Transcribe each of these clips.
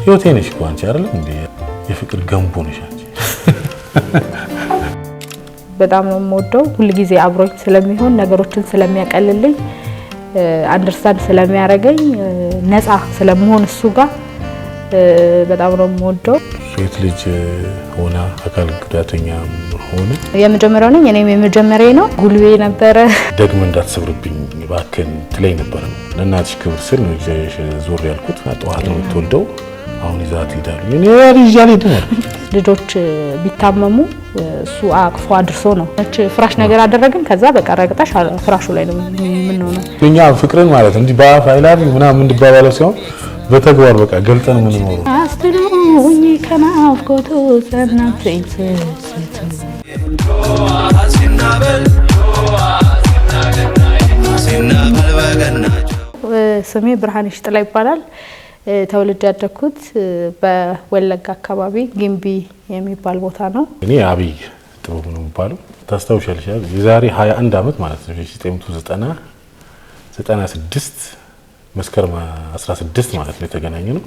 ህይወቴ ነሽ እኮ አንቺ አይደል እንዴ የፍቅር ገንቦ ነሽ አንቺ በጣም ነው የምወደው ሁሉ ጊዜ አብሮኝ ስለሚሆን ነገሮችን ስለሚያቀልልኝ አንደርስታንድ ስለሚያረጋኝ ነፃ ስለመሆን እሱ ጋር በጣም ነው የምወደው ሴት ልጅ ሆና አካል ጉዳተኛ ሆነ የመጀመሪያው ነኝ እኔም የመጀመሪያዬ ነው ጉልቤ ነበረ ደግሞ እንዳትሰብርብኝ ባከን ትለይ ነበር ለናትሽ ክብር ስል ነው ዞር ያልኩት አጥዋት ነው ተወልደው አሁን ይዛት ይዳሉ እኔ ያሪጃሌ ደም ልጆች ቢታመሙ እሱ አቅፎ አድርሶ ነው ፍራሽ ነገር አደረግን ከዛ በቃ ረግጣሽ ፍራሹ ላይ ነው ምን ነው እኛ ፍቅርን ማለት እንዲ ባፋይላቢ ምናምን እንድባባለው ሲሆን በተግባር በቃ ገልጠን ምን ነው አስተሉኝ ከናፍቆቱ ሰናብኝ ስሜ ብርሃንሽ ጥላ ይባላል ተወልጄ ያደኩት በወለጋ አካባቢ ግንቢ የሚባል ቦታ ነው እኔ አብይ ጥሩ ነው የሚባለው ታስታውሻለሽ የዛሬ 21 አመት ማለት ነው 1996 መስከረም 16 ማለት ነው የተገናኘነው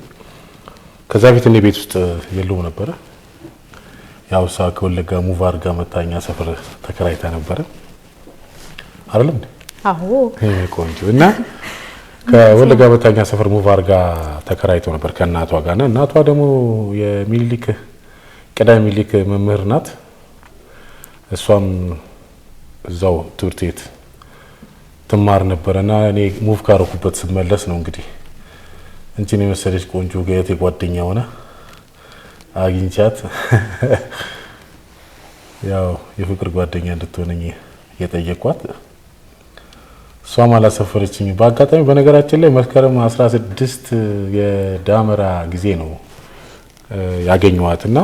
ከዛ ቤት እኔ ቤት ውስጥ የለው ነበር ያው ሳከ ወለጋ ሙቭ አርጋ መታኛ ሰፈር ተከራይታ ነበር አይደል እንዴ አዎ ቆንጆ እና ከወለጋ መታኛ ሰፈር ሙቭ አርጋ ተከራይቶ ነበር ከናቷ ጋርና እናቷ ደግሞ የሚሊክ ቀዳሚ ሚሊክ መምህር ናት እሷም እዛው ትምህርት ቤት ተማር ነበርና እኔ ሙቭ ካረኩበት ስመለስ ነው እንግዲህ እንቺን የመሰለች ቆንጆ ገየቴ ጓደኛ ሆነ አግኝቻት ያው የፍቅር ጓደኛ እንድትሆነኝ የጠየቅኳት ሷም አላሰፈረችኝ በአጋጣሚ በነገራችን ላይ መስከረም 16 የዳመራ ጊዜ ነው ያገኘዋትና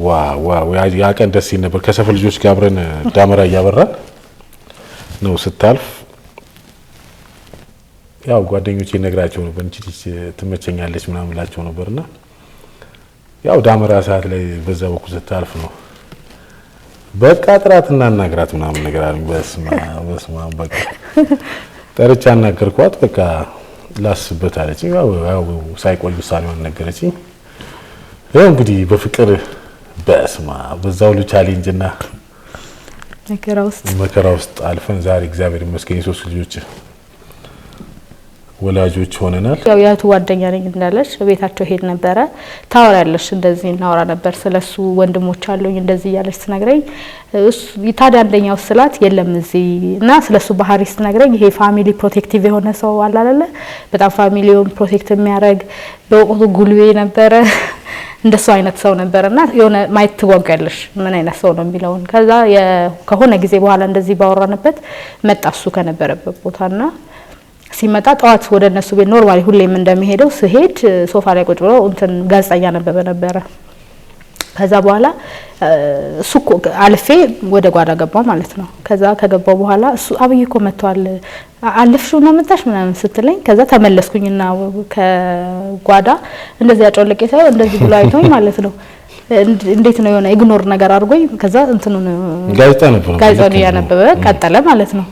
ዋው ያ ቀን ደስ ይል ነበር ከሰፈር ልጆች ጋር አብረን ዳመራ ያበራን ነው ስታልፍ ያው ጓደኞቼ ነግራቸው ነበር እንቺ ትመቸኛለች ምናምን ላቸው ነበርና ያው ዳመራ ሰዓት ላይ በዛ በኩል ስታልፍ ነው በቃ ጥራትና እናግራት ምናምን ነገር አለኝ በስማ በቃ ጠርቻ እናገርኳት በቃ ላስበት አለች ያው ሳይቆይ ውሳኔዋን ነገረችኝ ያው እንግዲህ በፍቅር በስማ በዛው ቻሌንጅና መከራ ውስጥ አልፈን ዛሬ እግዚአብሔር ይመስገን የሶስት ልጆች ወላጆች ሆነናል ያው ያቱ ጓደኛ ነኝ እንዳለሽ ቤታቸው ሄድ ነበር ታወራለሽ እንደዚህ እናወራ ነበር ስለሱ ወንድሞች አሉኝ እንደዚህ ያለሽ ትነግረኝ ታዲያ አንደኛው ስላት የለም እዚህ እና ስለሱ ባህሪ ስትነግረኝ ይሄ ፋሚሊ ፕሮቴክቲቭ የሆነ ሰው አላለ በጣም ፋሚሊውን ፕሮቴክት የሚያረግ በወቅቱ ጉልቤ ነበር እንደሱ አይነት ሰው ነበርና የሆነ ማይት ትጓጓለሽ ምን አይነት ሰው ነው የሚለውን ከዛ ከሆነ ጊዜ በኋላ እንደዚህ ባወራንበት መጣሱ ከነበረበት ቦታና ሲመጣ ጧት ወደ እነሱ ቤት ኖርማሊ ሁሌም እንደሚሄደው ሲሄድ ሶፋ ላይ ቁጭ ብሎ እንትን ጋዜጣኛ ነበረ ከዛ በኋላ እሱ አልፌ ወደ ጓዳ ገባ ማለት ነው ከዛ ከገባው በኋላ እሱ አብይኮ መጥቷል አልፍሽው ነው መጣሽ ምናምን ስትለኝ ከዛ ተመለስኩኝና ከጓዳ እንደዚህ ያጮልቄ ሳይው እንደዚህ ብሎ አይቶኝ ማለት ነው እንዴት ነው የሆነ ኢግኖር ነገር አድርጎኝ ከዛ እንትኑን ጋዜጣውን ያነበበ ቀጠለ ማለት ነው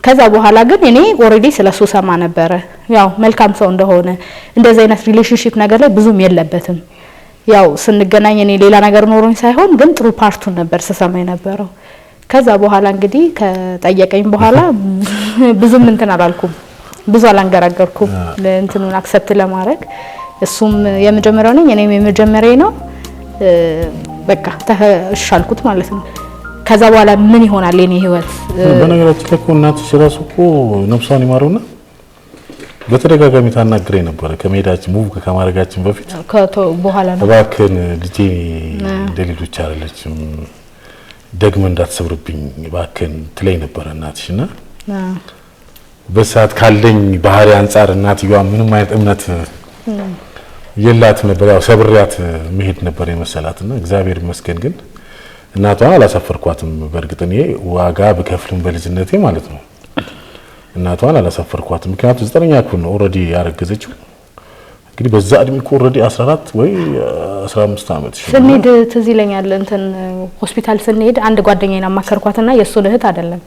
ከዛ በኋላ ግን እኔ ኦሬዲ ስለሱ ሰማ ነበር ያው መልካም ሰው እንደሆነ እንደዚህ አይነት ሪሌሽንሺፕ ነገር ላይ ብዙም የለበትም ያው ስንገናኝ እኔ ሌላ ነገር ኖሮኝ ሳይሆን ግን ጥሩ ፓርቱን ነበር ሰሰማይ ነበረው ከዛ በኋላ እንግዲህ ከጠየቀኝ በኋላ ብዙም እንትን አላልኩም ብዙ አላንገራገርኩም እንትኑን አክሰፕት ለማድረግ እሱም የመጀመሪያው ነኝ እኔም የመጀመሪያዬ ነው በቃ ተሻልኩት ማለት ነው ከዛ በኋላ ምን ይሆናል የኔ ህይወት በነገራችን ላይ እናትሽ ራሱ እኮ ነፍሷን ይማረውና በተደጋጋሚ ታናግረኝ ነበር ከመሄዳችን ሙቭ ከማረጋችን በፊት በኋላ ነው እባክህን ልጄ እንደሌሎች አይደለችም ደግሞ እንዳትሰብርብኝ እባክህን ትለይ ነበር እናትሽና በሰዓት ካለኝ ባህሪ አንፃር እናትየዋ ምንም አይነት እምነት የላት ነበር ያው ሰብሪያት መሄድ ነበር የመሰላትና እግዚአብሔር ይመስገን ግን እናቷን አላሳፈርኳትም በርግጥ እኔ ዋጋ በከፍልም በልጅነቴ ማለት ነው እናቷን አላሳፈርኳትም ምክንያቱም 9ኛ ክፍል ነው ኦሬዲ ያረገዘችው እንግዲህ በዛ እድሜ እኮ ኦሬዲ 14 ወይ 15 አመት ስንሄድ ትዝ ይለኛል እንትን ሆስፒታል ስንሄድ አንድ ጓደኛዬን አማከርኳትና የሱ እህት አይደለም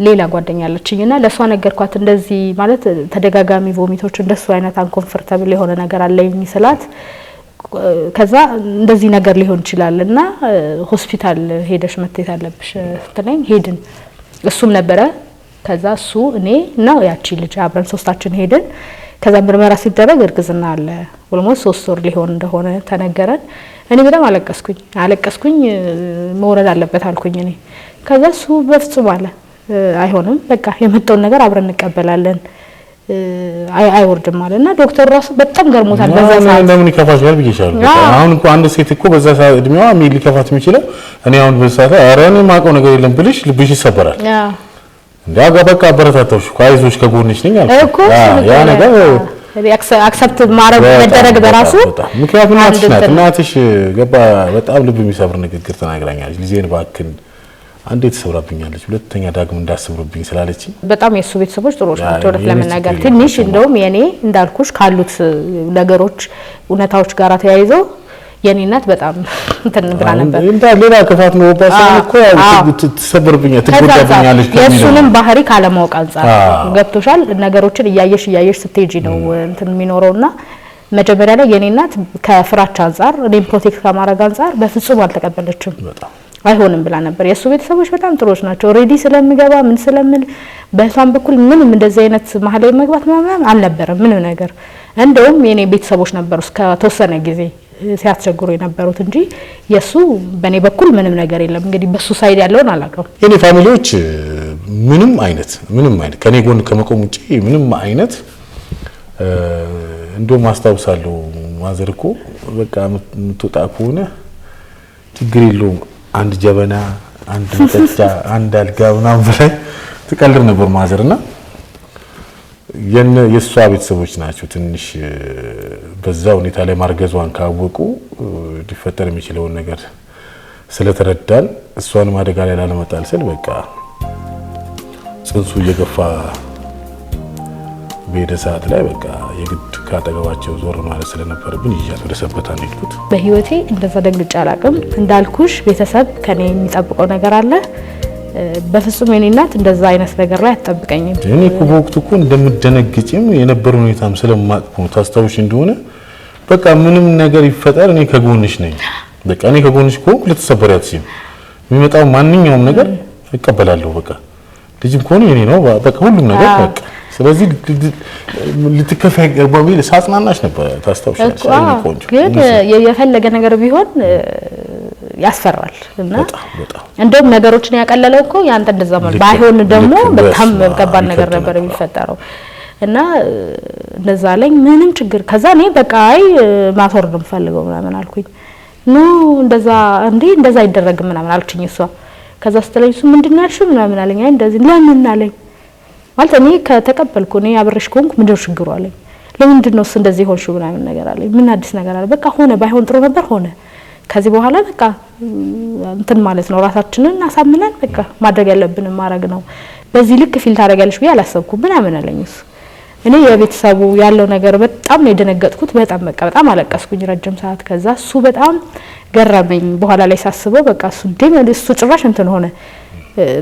ሌላ ጓደኛ አለችኝና ለሷ ነገርኳት እንደዚህ ማለት ተደጋጋሚ ቮሚቶች እንደሱ አይነት አንኮምፎርታብል የሆነ ነገር አለኝ ስላት ከዛ እንደዚህ ነገር ሊሆን ይችላልና ሆስፒታል ሄደሽ መጥተት አለብሽ ስትለኝ ሄድን እሱም ነበረ ከዛ እሱ እኔ እና ያቺ ልጅ አብረን ሶስታችን ሄድን ከዛ ምርመራ ሲደረግ እርግዝና አለ ኦልሞስት 3 ወር ሊሆን እንደሆነ ተነገረን እኔ በጣም አለቀስኩኝ መውረድ አለበት አልኩኝ እኔ ከዛ እሱ በፍጹም አለ አይሆንም በቃ የመጣውን ነገር አብረን እንቀበላለን አይወርድም ማለትና ዶክተር ራሱ በጣም ገርሞታል በዛ ሰዓት እንደምን ይከፋሻል ብዬሻለሁ አሁን እንኳን አንድ ሴት እኮ በዛ ሰዓት እድሜዋ ምን ሊከፋት የሚችለው እኔ አሁን በዛ ሰዓት ኧረ እኔ ማውቀው ነገር የለም ብልሽ ልብሽ ይሰበራል እንዳጋ በቃ አበረታታውሽ አይዞሽ ከጎንሽ ነኝ አልኩ ያ ነገር አክሰፕት ማረግ መደረግ በራሱ ምክንያቱም እናትሽ ገባ በጣም ልብ የሚሰብር ንግግር ተናግራኛለች ልጄን ባክን አንዴ ተሰብራብኛለች ሁለተኛ ዳግም እንዳስብሩብኝ ስላለች በጣም የሱ ቤተሰቦች ጥሩዎች ናቸው ለምን ነገር ትንሽ እንደውም የኔ እንዳልኩሽ ካሉት ነገሮች እውነታዎች ጋር ተያይዘው የኔ እናት በጣም እንትን ብላ ነበር እንዳ ሌላ ከፋት ነው ባሰው እኮ ተሰብርብኛለች ትጎዳብኛለች የሱንም ባህሪ ካለማወቅ አንፃር ገብቶሻል ነገሮችን እያየሽ ስትሄጂ ነው እንትን የሚኖረውና መጀመሪያ ላይ የኔ እናት ከፍራቻ አንፃር እኔም ፕሮቴክት ከማድረግ አንፃር በፍጹም አልተቀበለችም በጣም አይሆንም ብላ ነበር የሱ ቤተሰቦች በጣም ጥሩዎች ናቸው ሬዲ ስለምገባ ምን ስለምን በሷም በኩል ምንም እንደዚህ አይነት ማህላዊ መግባት ምናምን አልነበረም ምንም ነገር እንደውም የኔ ቤተሰቦች ነበሩ እስከ ተወሰነ ጊዜ ሲያስቸግሩ የነበሩት እንጂ የሱ በኔ በኩል ምንም ነገር የለም እንግዲህ በሱ ሳይድ ያለውን አላውቅም የኔ ፋሚሊዎች ምንም አይነት ከኔ ጎን ከመቆም ውጪ ምንም አይነት እንደው ማስታውሳለሁ ማዘርኮ በቃ ምትወጣ ከሆነ ችግር የለውም አንድ ጀበና አንድ መጠጫ አንድ አልጋ ምናምን ብላይ ተቀልር ነበር ማዘርና የሷ ቤተሰቦች ናቸው ትንሽ በዛ ሁኔታ ላይ ማርገዟን ካወቁ ሊፈጠር የሚችለው ነገር ስለተረዳን እሷን ማደጋ ላይ ላለመጣል ስል በቃ ጽንሱ እየገፋ በሄደ ሰዓት ላይ በቃ የግድ ካጠገባቸው ዞር ማለት ስለነበረብን ይያዝ ወደ ሰበታ ሄድኩት በህይወቴ እንደዛ ደግልጫ አላቅም እንዳልኩሽ ቤተሰብ ከኔ የሚጠብቀው ነገር አለ በፍጹም የኔ እናት እንደዛ አይነት ነገር ላይ አትጠብቀኝም እኔ በወቅቱ እኮ እንደምደነግጭም የነበረው ሁኔታም ስለማጥፎ ታስታውሽ እንደሆነ በቃ ምንም ነገር ይፈጠር እኔ ከጎንሽ ነኝ በቃ እኔ ከጎንሽ ኮንኩ ልትሰበር ያትሲም የሚመጣው ማንኛውም ነገር እቀበላለሁ በቃ ልጅም ኮን የኔ ነው በቃ ሁሉም ነገር በቃ ስለዚህ ልትከፋ ይገባው ሳጽናናሽ ነበር ታስታውሻለሽ ቆንጆ ግን የፈለገ ነገር ቢሆን ያስፈራል እና እንደውም ነገሮችን ያቀለለው እኮ ያንተ እንደዛ ማለት ባይሆን ደግሞ በጣም ከባድ ነገር ነበር የሚፈጠረው እና እንደዛ ላይ ምንም ችግር ከዛ እኔ በቃ አይ ማስወርድ እንፈልገው ምናምን አልኩኝ ኖ እንደዛ አይደረግም ምናምን አልችኝ እሷ ከዛ ስትለኝ እሱ ምንድነው ያልሽው ምናምን አለኝ አይ እንደዚህ ለምን አለኝ ማለት እኔ ከተቀበልኩ እኔ አብረሽ ኮንኩ ምንድነው ችግሩ አለኝ ለምንድነው እንደዚህ ሆንሽው ምናምን ነገር አለኝ ምን አዲስ ነገር አለ በቃ ሆነ ባይሆን ጥሩ ነበር ሆነ ከዚህ በኋላ በቃ እንትን ማለት ነው ራሳችንን አሳምነን በቃ ማድረግ ያለብን ማድረግ ነው በዚህ ልክ ፊል ታደርጋለሽ ብዬ አላሰብኩም ምናምን አለኝ እሱ እኔ የቤተሰቡ ያለው ነገር በጣም ነው የደነገጥኩት በጣም አለቀስኩኝ ረጅም ሰዓት ከዛ እሱ በጣም ገረመኝ በኋላ ላይ ሳስበው በቃ እሱ ጭራሽ እንትን ሆነ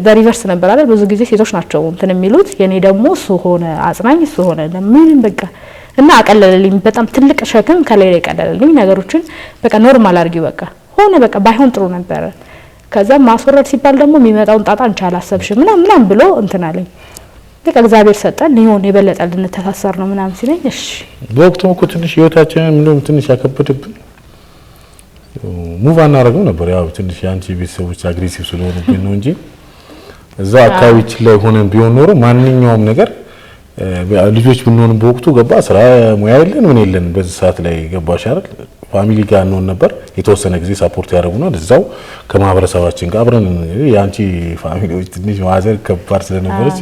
በሪቨርስ ነበር አይደል ብዙ ጊዜ ሴቶች ናቸው እንትን የሚሉት የኔ ደግሞ እሱ ሆነ አጽናኝ እሱ ሆነ ለምን በቃ እና አቀለለልኝ በጣም ትልቅ ሸክም ከላይ ላይ ቀለለልኝ ነገሮችን በቃ ኖርማል አድርጊ በቃ ሆነ በቃ ባይሆን ጥሩ ነበር ከዛ ማስወረድ ሲባል ደግሞ የሚመጣውን ጣጣ አንቺ አላሰብሽም ምናምን ብሎ እንትን አለኝ በቃ እግዚአብሔር ሰጠን ይሁን የበለጠ ልንተሳሰር ነው ምናምን ሲለኝ እሺ በወቅቱ እኮ ትንሽ ህይወታችንን ምንም ትንሽ ያከበደብን ሙቭ አናረገው ነበር ያው ትንሽ ያንቺ ቤተሰቦች አግሬሲቭ ስለሆኑብን ነው እንጂ እዛ አካባቢች ላይ ሆነን ቢሆን ኖሮ ማንኛውም ነገር ልጆች ብንሆን በወቅቱ ገባ ስራ ሙያ የለን ምን የለን በዚህ ሰዓት ላይ ገባሽ አይደል ፋሚሊ ጋር ነው ነበር የተወሰነ ጊዜ ሰፖርት ያደርጉናል እዛው ከማህበረሰባችን ጋር አብረን ያንቺ ፋሚሊዎች ትንሽ ማዘር ከባድ ስለነበረች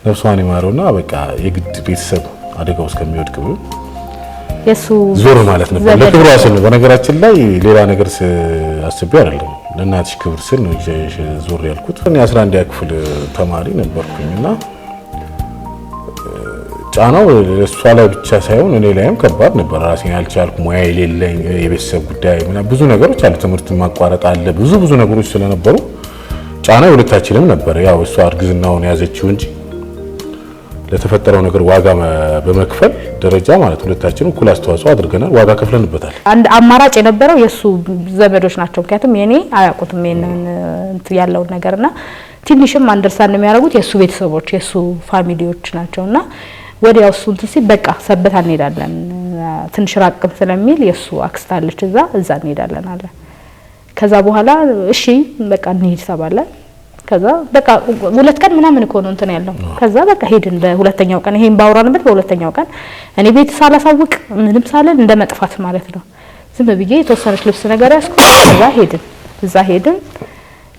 ነፍሷን ይማረውና በቃ የግድ ቤተሰብ አደጋ ውስጥ ከሚወድቅ የሱ ዞር ማለት ነበር ለክብሯ ስል በነገራችን ላይ ሌላ ነገር አስቤ አይደለም ለእናትሽ ክብር ስል ነው ዞር ያልኩት እኔ 11 ክፍል ተማሪ ነበርኩኝና ጫናው እሷ ላይ ብቻ ሳይሆን እኔ ላይም ከባድ ነበር ራሴን አልቻልኩ ሙያ የሌለኝ የቤተሰብ ጉዳይ ብዙ ነገሮች አሉ ትምህርት ማቋረጥ አለ ብዙ ነገሮች ስለነበሩ ጫና ሁለታችንም ነበር። ያው እሷ እርግዝናውን ያዘችው እንጂ ለተፈጠረው ነገር ዋጋ በመክፈል ደረጃ ማለት ሁለታችንም እኩል አስተዋጽኦ አድርገናል፣ ዋጋ ከፍለንበታል። አንድ አማራጭ የነበረው የሱ ዘመዶች ናቸው። ምክንያቱም የኔ አያውቁትም ያለውን ነገርና ትንሽም አንደርስታንድ የሚያደርጉት የሱ ቤተሰቦች የሱ ፋሚሊዎች ናቸውና ወዲያው እሱ እንትን በቃ ሰበታ እንሄዳለን ትንሽ ራቅም ስለሚል የሱ አክስት አለች እዛ እንሄዳለን አለ። ከዛ በኋላ እሺ በቃ እንሄድ ተባለ። ከዛ በቃ ሁለት ቀን ምናምን እኮ ነው እንትን ያለው። ከዛ በቃ ሄድን። በሁለተኛው ቀን ይሄን ባወራንበት በሁለተኛው ቀን እኔ ቤት ሳላሳውቅ ምንም ሳለን እንደ መጥፋት ማለት ነው ዝም ብዬ የተወሰነች ልብስ ነገር ያስኩ። እዛ ሄድን።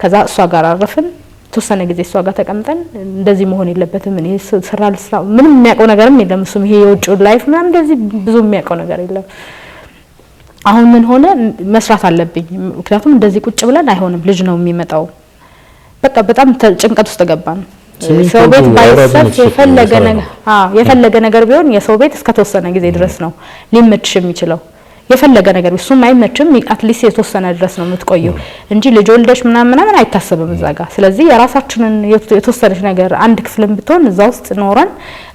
ከዛ እሷ ጋር አረፍን። ተወሰነ ጊዜ እሷ ጋር ተቀምጠን እንደዚህ መሆን የለበትም እኔ ስራ ምንም የሚያውቀው ነገርም የለም እሱም ይሄ የውጭው ላይፍ ምናምን እንደዚህ ብዙ የሚያውቀው ነገር የለም። አሁን ምን ሆነ መስራት አለብኝ ምክንያቱም እንደዚህ ቁጭ ብለን አይሆንም ልጅ ነው የሚመጣው። በቃ በጣም ጭንቀት ውስጥ ገባን። ሰው ቤት ባይሰጥ የፈለገ ነገር ቢሆን የሰው ቤት እስከ ተወሰነ ጊዜ ድረስ ነው ሊመችሽ የሚችለው። የፈለገ ነገር እሱም አይመችም አትሊስት የተወሰነ ድረስ ነው የምትቆየው እንጂ ልጅ ወልደሽ ምናምን አይታሰብም እዛ ጋር። ስለዚህ የራሳችንን የተወሰነች ነገር አንድ ክፍልም ብትሆን እዛ ውስጥ ኖረን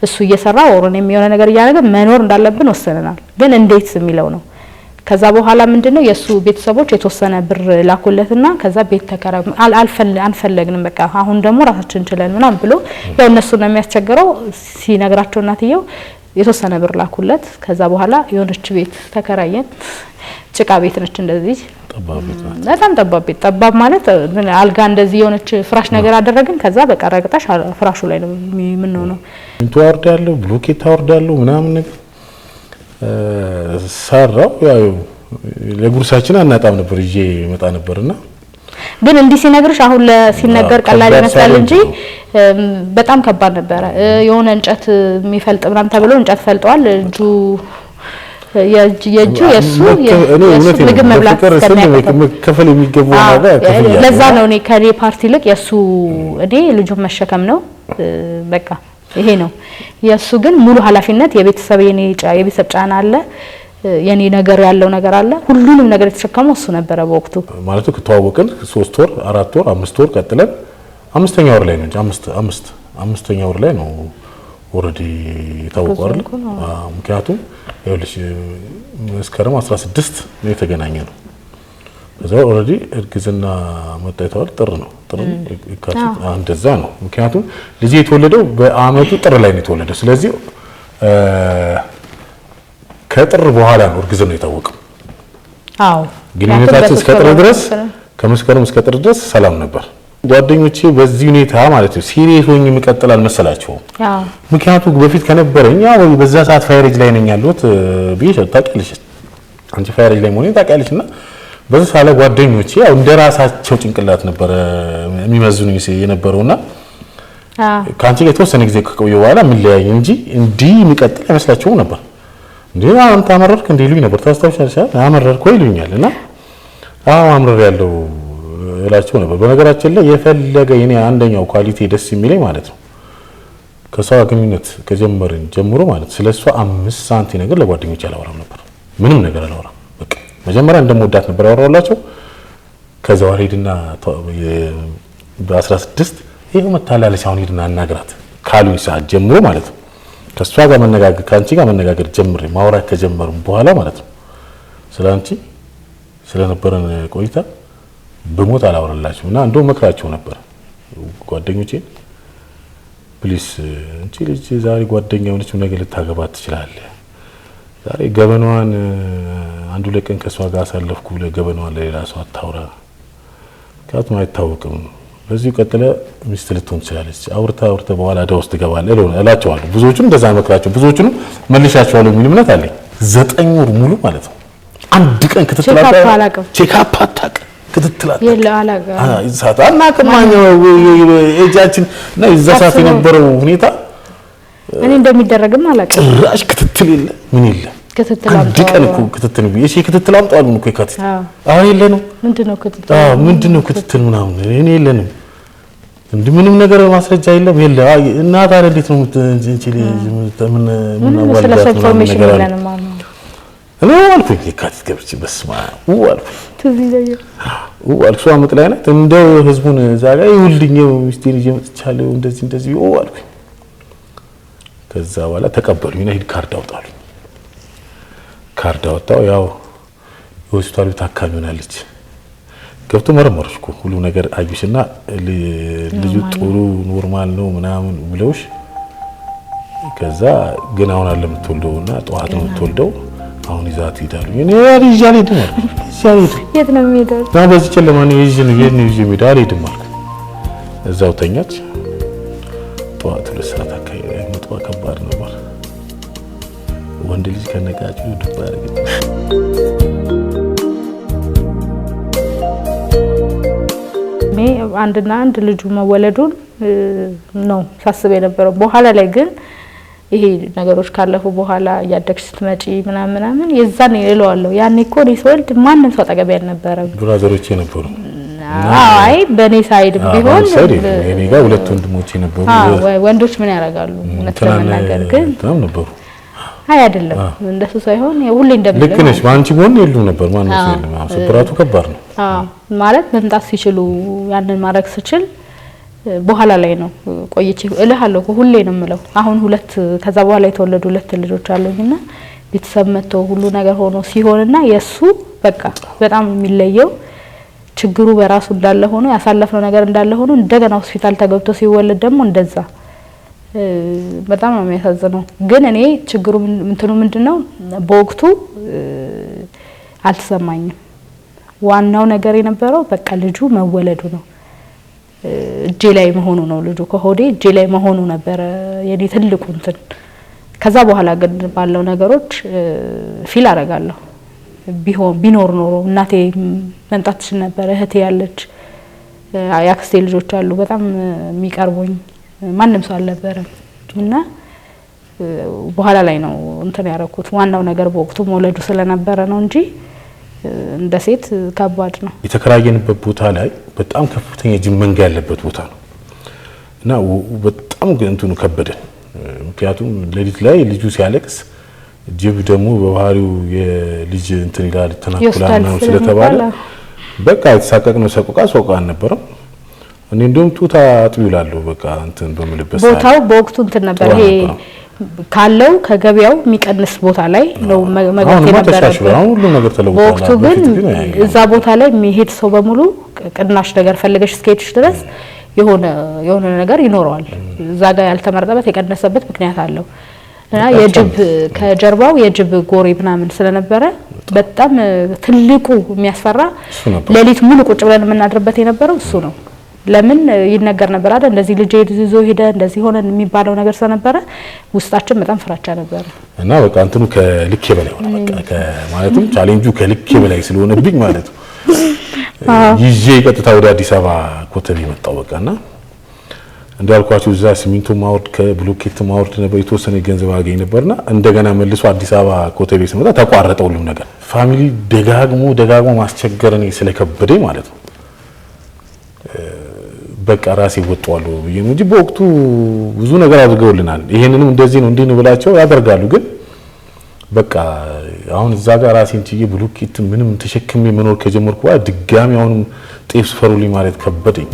እሱ እየሰራ ወሩን የሚሆነ ነገር እያደረገ መኖር እንዳለብን ወሰነናል። ግን እንዴት የሚለው ነው። ከዛ በኋላ ምንድነው የሱ ቤተሰቦች የተወሰነ ብር ላኩለትና ከዛ ቤት ተከራ አንፈለግንም በቃ አሁን ደግሞ ራሳችን እንችላለን ምናምን ብሎ ያው እነሱ ነው የሚያስቸግረው ሲነግራቸው እናትየው የተወሰነ ብር ላኩለት። ከዛ በኋላ የሆነች ቤት ተከራየን። ጭቃ ቤት ነች እንደዚህ በጣም ጠባብ ማለት አልጋ እንደዚህ የሆነች ፍራሽ ነገር አደረግን። ከዛ በቃ ረግጣሽ ፍራሹ ላይ ነው የምንሆነው። እንተዋርዳለሁ ብሎኬት ታወርዳለሁ ምናምን ነገር ሰራው። ያው ለጉርሳችን አናጣም ነበር ይዤ መጣ ነበርና ግን እንዲህ ሲነግርሽ አሁን ሲነገር ቀላል ይመስላል እንጂ በጣም ከባድ ነበር። የሆነ እንጨት የሚፈልጥ ምናምን ተብሎ እንጨት ፈልጧል። እጁ የሱ ምግብ መብላት ከፈል የሚገባው ነገር ከፈል ለዛ ነው እኔ ከኔ ፓርቲ ልቅ የሱ እኔ ልጁን መሸከም ነው በቃ ይሄ ነው የሱ። ግን ሙሉ ኃላፊነት የቤተሰብ የቤተሰብ ጫና አለ የኔ ነገር ያለው ነገር አለ። ሁሉንም ነገር የተሸከመው እሱ ነበር በወቅቱ ማለት ነው። ከተዋወቅን 3 ወር 4 ወር 5 ወር ቀጥለን 5ኛ ወር ላይ ነው እንጂ 5ኛ ወር ላይ ነው ኦሬዲ የታወቀው አይደል? ምክንያቱም ይኸውልሽ መስከረም 16 ነው የተገናኘ ነው። ከዛ ኦሬዲ እርግዝና መጣይቷል ጥር ነው ይካተት እንደዛ ነው። ምክንያቱም ልጅ የተወለደው በአመቱ ጥር ላይ ነው የተወለደው። ስለዚህ ከጥር በኋላ ነው እርግዝናው የታወቀው። ግንኙነታችን እስከ ጥር ድረስ ከመስከረም እስከ ጥር ድረስ ሰላም ነበር። ጓደኞቼ በዚህ ሁኔታ ማለት ነው ሲሪየስ ሆኜ መቀጠል አልመሰላቸውም። ምክንያቱም በፊት ከነበረኛ ወይ በዛ ሰዓት ፋይሬጅ ላይ ነኝ ያለሁት ቢሽ ታውቂያለሽ አንቺ ፋይሬጅ ላይ ሆነ ታውቂያለሽና በዚህ ሳለ ጓደኞቼ ያው እንደራሳቸው ጭንቅላት ነበር የሚመዝኑኝ የነበረውና ካንቺ ጋር የተወሰነ ጊዜ ከቆየሁ በኋላ ምን ለያይ እንጂ እንዲህ የሚቀጥል አይመስላቸውም ነበር። እንዴ አንተ አመረርክ እንዴ ይሉኝ ነበር። ታስታውሻለሽ? አመረርኩ ይሉኛልና አመረር ያለው እላቸው ነበር። በነገራችን ላይ የፈለገ የኔ አንደኛው ኳሊቲ ደስ የሚለኝ ማለት ነው ከሷ ግንኙነት ከጀመርን ጀምሮ ማለት ስለሷ 5 ሳንቲም ነገር ለጓደኞቼ አላወራም ነበር። ምንም ነገር አላወራም። በቃ መጀመሪያ እንደምወዳት ነበር ያወራውላቸው። ከዛ ወር ሄድና በ16 ይሄው መታላለች አሁን ሄድና አናግራት ካሉኝ ሰዓት ጀምሮ ማለት ነው ከሷ ጋር መነጋገር ካንቺ ጋር መነጋገር ጀምሬ ማውራት ከጀመርን በኋላ ማለት ነው ስላንቺ ስለነበረን ቆይታ በሞት አላወራላችሁ እና እንደው መክራቸው ነበር ጓደኞቼ ፕሊስ እንቺ ልጅ ዛሬ ጓደኛው ነች ነገ ልታገባት ትችላለህ። ዛሬ ገበናዋን አንዱ ለቀን ከሷ ጋር አሳለፍኩ ለገበናዋን ለሌላ ሰው አታውራ ካትማ አይታወቅም። በዚህ ቀጥለ ሚስት ልትሆን ትችላለች። አውርታ በኋላ አዳ ውስጥ ገባለ እላቸዋለሁ። ብዙዎቹም እንደዛ መክራቸው ብዙዎቹም መልሻቸዋለሁ የሚል እምነት አለኝ። 9 ወር ሙሉ ማለት ነው አንድ ቀን ክትትላታ ቼክአፕ አታውቅ ክትትላታ የላላጋ ይዛታና ከማኛው ኤጃችን እና ይዛሳት የነበረው ሁኔታ እኔ እንደሚደረግም አላውቅም። ጭራሽ ክትትል የለ ምን የለ ክትትል አንድ ቀን እኮ ክትትል ቢዬ ክትትል አምጣሉ እኮ ይካት አሁን የለንም። ምንድነው ክትትል ምናምን እኔ የለንም እንዴ ምንም ነገር ማስረጃ የለም የለ እና ታዲያ እንዴት ነው እንጂ ምን አዋልዳት ነገር እኔ አልኩኝ የካቲት ገብቼ በስማ አልኩኝ ትዝ ይለኛል አልኩ አመት ላይ ናት እንደው ህዝቡን እዛ ጋር ይውልኝው ሚስቴን ይዤ መጥቻለሁ እንደዚህ አልኩኝ። ከዛ በኋላ ተቀበሉኝና ሂድ ካርድ አውጣሉኝ። ካርድ አወጣው። ያው ሆስፒታሉ ታካሚ ሆናለች። ገብቶ መረመሩሽ እኮ ሁሉ ነገር አዩሽና ልጁ ጥሩ ኖርማል ነው ምናምን ብለውሽ ከዛ ግን አሁን አለ የምትወልደውና ጠዋት ነው የምትወልደው አሁን ይዛት ይዳሉ እኔ ያሪጃሌ ደማል የት ነው የሚሄደው በዚህ ጨለማ ነው ይዤ ሜዳል ይድማል እዛው ተኛች። ጠዋት 2 ሰዓት አካባቢ መጥቷ ከባድ ነበር። ወንድ ልጅ ከነቃጩ ድባር ግን አንድና አንድ ልጁ መወለዱን ነው ሳስብ የነበረው። በኋላ ላይ ግን ይሄ ነገሮች ካለፉ በኋላ ያደግሽ ስትመጪ ምናምን የዛን ይለዋለሁ ያኔ እኮ ነው ስወልድ ማንንም ሰው አጠገብ ያልነበረም ብራዘሮቼ ነበሩ። አይ በኔ ሳይድ ቢሆን እኔ ጋር 2 ወንድሞቼ ነበሩ። ወንዶች ምን ያደርጋሉ እውነት ለመናገር ግን በጣም ነበሩ። አይ አይደለም እንደሱ ሳይሆን ሁሌ እንደምለው ልክ ነሽ። ባንቺ ጎን የሉ ነበር ማንንም ሰው ስብራቱ ከባድ ነው ማለት መምጣት ሲችሉ ያንን ማድረግ ሲችል በኋላ ላይ ነው ቆይቼ እልሃለሁ ሁሌ ነው የምለው። አሁን 2 ከዛ በኋላ የተወለዱ 2 ልጆች አሉኝና ቤተሰብ መጥቶ ሁሉ ነገር ሆኖ ሲሆንና የሱ በቃ በጣም የሚለየው ችግሩ በራሱ እንዳለ ሆኖ ያሳለፈው ነገር እንዳለ ሆኖ እንደገና ሆስፒታል ተገብቶ ሲወለድ ደግሞ እንደዛ በጣም ነው የሚያሳዝነው። ግን እኔ ችግሩ ምንድነው በወቅቱ አልተሰማኝም። ዋናው ነገር የነበረው በቃ ልጁ መወለዱ ነው እጄ ላይ መሆኑ ነው ልጁ ከሆዴ እጄ ላይ መሆኑ ነበር የኔ ትልቁ እንትን። ከዛ በኋላ ግን ባለው ነገሮች ፊል አደርጋለሁ ቢኖር ኖሮ እናቴ መምጣት ትችል ነበር። እህቴ ያለች ያክስቴ ልጆች አሉ በጣም የሚቀርቡኝ ማንንም ሰው አልነበረም እና በኋላ ላይ ነው እንትን ያረኩት። ዋናው ነገር በወቅቱ መውለዱ ስለነበረ ነው እንጂ እንደ ሴት ከባድ ነው። የተከራየንበት ቦታ ላይ በጣም ከፍተኛ ጅብ መንጋ ያለበት ቦታ ነው እና በጣም እንትኑ ከበደን። ምክንያቱም ሌሊት ላይ ልጁ ሲያለቅስ ጅብ ደግሞ በባህሪው የልጅ እንትን ይላል ተናኩላ ነው ስለተባለ በቃ የተሳቀቅነው ሰቆቃ አልነበረም። እኔ እንደውም ጡታ አጥቢው ይላሉ በቃ እንትን በመልበስ ቦታው በወቅቱ እንትን ነበር ይሄ ካለው ከገበያው የሚቀንስ ቦታ ላይ ነው መግባት የነበረው። ሁሉ ነገር ተለውጧል። በወቅቱ ግን እዛ ቦታ ላይ የሚሄድ ሰው በሙሉ ቅናሽ ነገር ፈልገሽ እስከሄድሽ ድረስ የሆነ ነገር ይኖረዋል። እዛ ጋር ያልተመረጠበት የቀነሰበት ምክንያት አለው እና የጅብ ከጀርባው የጅብ ጎሬ ምናምን ስለነበረ በጣም ትልቁ የሚያስፈራ ሌሊት ሙሉ ቁጭ ብለን የምናድርበት የነበረው እሱ ነው። ለምን ይነገር ነበር አይደል እንደዚህ ልጅ ይዞ ሄደ እንደዚህ ሆነ የሚባለው ነገር ስለነበረ ውስጣችን በጣም ፍራቻ ነበር እና በቃ እንትኑ ከልክ በላይ ሆነ በቃ ማለትም ቻሌንጁ ከልክ በላይ ስለሆነብኝ ማለት ነው ይዤ ቀጥታ ወደ አዲስ አበባ ኮተቤ መጣው በቃና እንዳልኳችሁ እዛ ሲሚንቶ ማውርድ ከብሎኬት ማውርድ ነበር የተወሰነ ገንዘብ አገኝ ነበርና እንደገና መልሶ አዲስ አበባ ኮተቤ ስመጣ ተቋረጠ ሁሉም ነገር። ፋሚሊ ደጋግሞ ማስቸገረኝ ስለከበደኝ ማለት ነው በቃ ራሴ ወጣዋለሁ ብዬ ነው እንጂ በወቅቱ ብዙ ነገር አድርገውልናል። ይሄንንም እንደዚህ ነው እንዲህ ነው ብላቸው ያደርጋሉ። ግን በቃ አሁን እዛ ጋር ራሴን ችዬ ብሎኬት ምንም ተሸክሜ መኖር ከጀመርኩ ድጋሚ አሁንም ጤፍ ስፈሩልኝ ማለት ከበደኝ።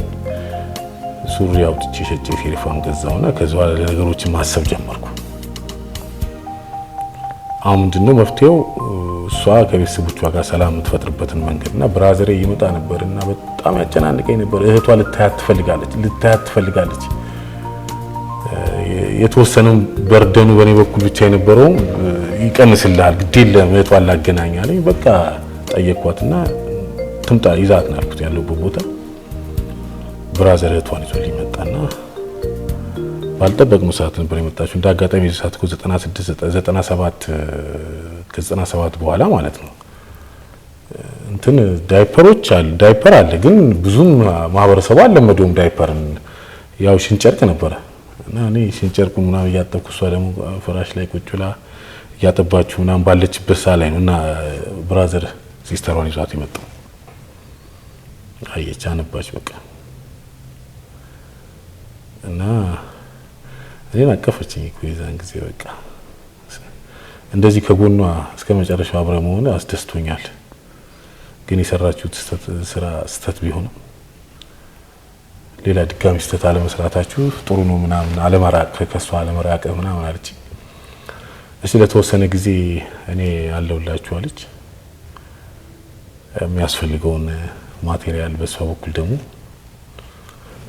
ሱሪ አውጥቼ ሸጬ ፌሪፋም ገዛውና ከዛ በኋላ ነገሮችን ማሰብ ጀመርኩ። አሁን ምንድነው መፍትሄው? እሷ ከቤተሰቦቿ ጋር ሰላም የምትፈጥርበትን መንገድና ብራዘሬ ይመጣ ነበርና በጣም ያጨናንቀኝ ነበር። እህቷ ልታያት ትፈልጋለች። የተወሰነው በርደኑ በኔ በኩል ብቻ የነበረው ይቀንስልሃል ግዴለ እህቷን ላገናኛለኝ። በቃ ጠየቅኳትና ትምጣ ይዛት ነው ያልኩት ያለበት ቦታ። ብራዘር እህቷን ይዞልኝ መጣና ባልጠበቅነው ሰዓት ነበር የመጣችው። እንደ አጋጣሚ ሰዓት እኮ 97 በኋላ ማለት ነው እንትን ዳይፐር አለ ግን ብዙም ማህበረሰቡ አልለመደውም ዳይፐርን። ያው ሽንጨርቅ ነበረ እና እኔ ሽንጨርቁ ምናምን እያጠብኩ እሷ ደግሞ ፍራሽ ላይ ቁጭ ብላ እያጠባችሁ ምናምን ባለችበት ሰዓት ላይ ነው እና ብራዘር ሲስተሯን ይዟት የመጣው። አየች አነባች በቃ እና እኔን አቀፈችኝ እኮ የዛን ጊዜ በቃ እንደዚህ ከጎኗ እስከ መጨረሻው አብረ መሆን አስደስቶኛል። ግን የሰራችሁት ስተት ቢሆንም ሌላ ድጋሚ ስተት አለመስራታችሁ ጥሩ ነው ምናምን አለመራቅ ከሷ አለመራቅ ምናምን አለች። እሺ ለተወሰነ ጊዜ እኔ አለውላችሁ አለች። የሚያስፈልገውን ማቴሪያል በሷ በኩል ደግሞ